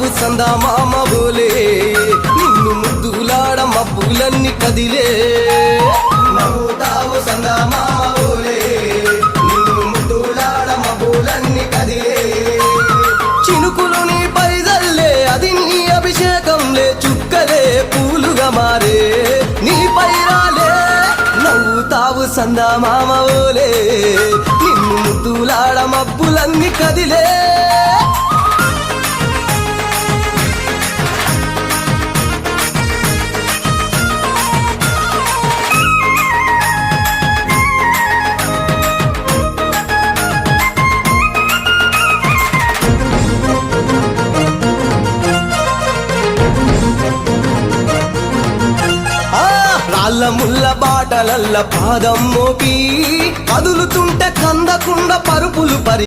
నవ్వుతావు సందా మామ బోలే నిన్ను ముద్దులాడ మబ్బులన్నీ కదిలే నవ్వుతావు సందా మామ బోలే నిన్ను ముద్దులాడ మబ్బులన్నీ కదిలే చినుకులు నీ పైదల్లే అది నీ అభిషేకంలే చుక్కలే పూలుగా మారే నీ పైరాలే నవ్వుతావు సందా మామ బోలే నిన్ను ముద్దులాడ మబ్బులన్నీ కదిలే రాళ్ళ ముళ్ళ బాటలల్ల పాదం మోపి కదులుతుంటే కందకుండా పరుపులు పరి